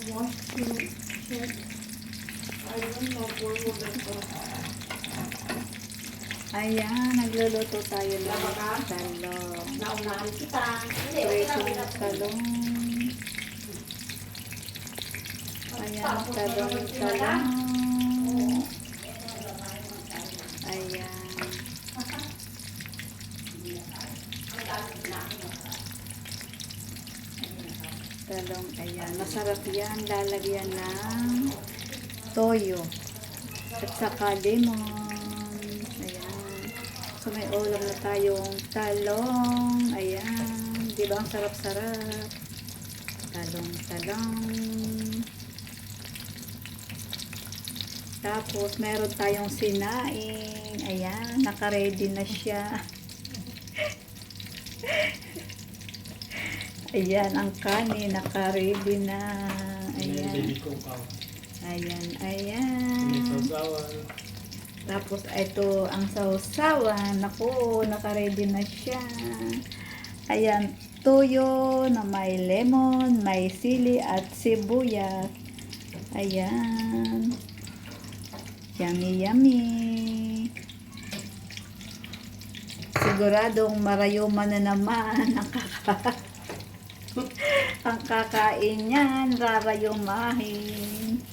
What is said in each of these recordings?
Wash to check. I don't know where will that go. Ayan, nagluluto tayo ng Labaga? talong. Naunahan kita. Hindi, okay lang, Presong okay lang. talong. Ayan, Tapos, magkakaroon sila na? talong. Oo. Ayan. Talong, ayan. Masarap yan. Lalagyan ng toyo. At saka lemon. Ayan. So may ulam na tayong talong. Ayan. Di ba ang sarap-sarap? Talong. Tapos meron tayong sinaing. Ayan. Naka-ready na siya. Ayan, ang kanin, naka-ready na. Ayan. Ayan. Tapos, ito, ang sausawan. Naku, naka-ready na siya. Ayan, tuyo na may lemon, may sili at sibuyas. Ayan. Yummy. Siguradong marayuman na naman ang kakain niyan, rarayumahin.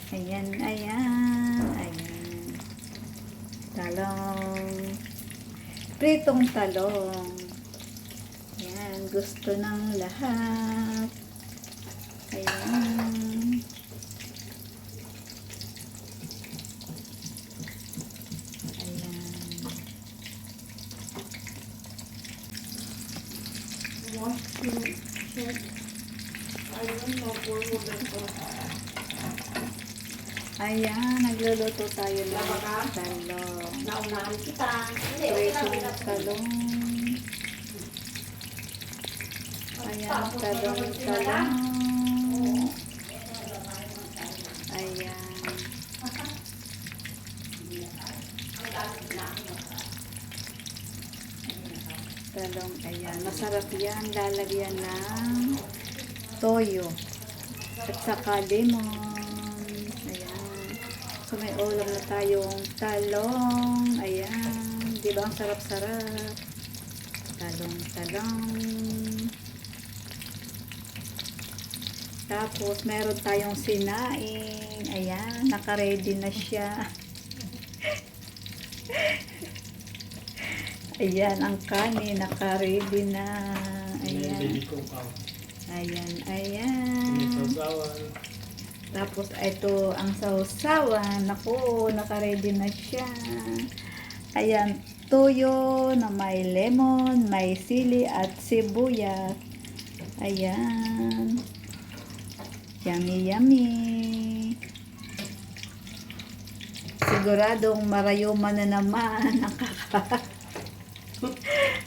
Ayan. Talong. Pritong talong. Ayan, gusto ng lahat. Ayan. Wash to check. I don't know where will that go. Ayan, nagluluto tayo ng Labaga? talong. Naunahan kita. Hindi, okay lang, okay Presong lang. talong. Ayan, Tapos, magkakaroon sila na? talong. Oo. Ayan. Talong, ayan. Masarap yan. Lalagyan ng toyo. At saka lemon. Ayan. So may ulam na tayong talong. Ayan. Di ba ang sarap-sarap? Talong. Tapos meron tayong sinaing. Ayan. Naka-ready na siya. Ayan, ang kanin, naka-ready na. Ayan. Tapos, ito, ang sausawan. Naku, naka-ready na siya. Ayan, tuyo na may lemon, may sili at sibuyas. Ayan. Yummy. Siguradong marayuman na naman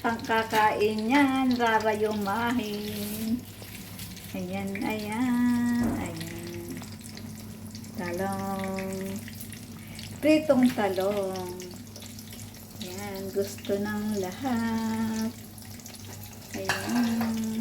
ang kakain niyan, rarayumahin. Ayan. Talong. Pritong talong. Ayan, gusto ng lahat. Ayan.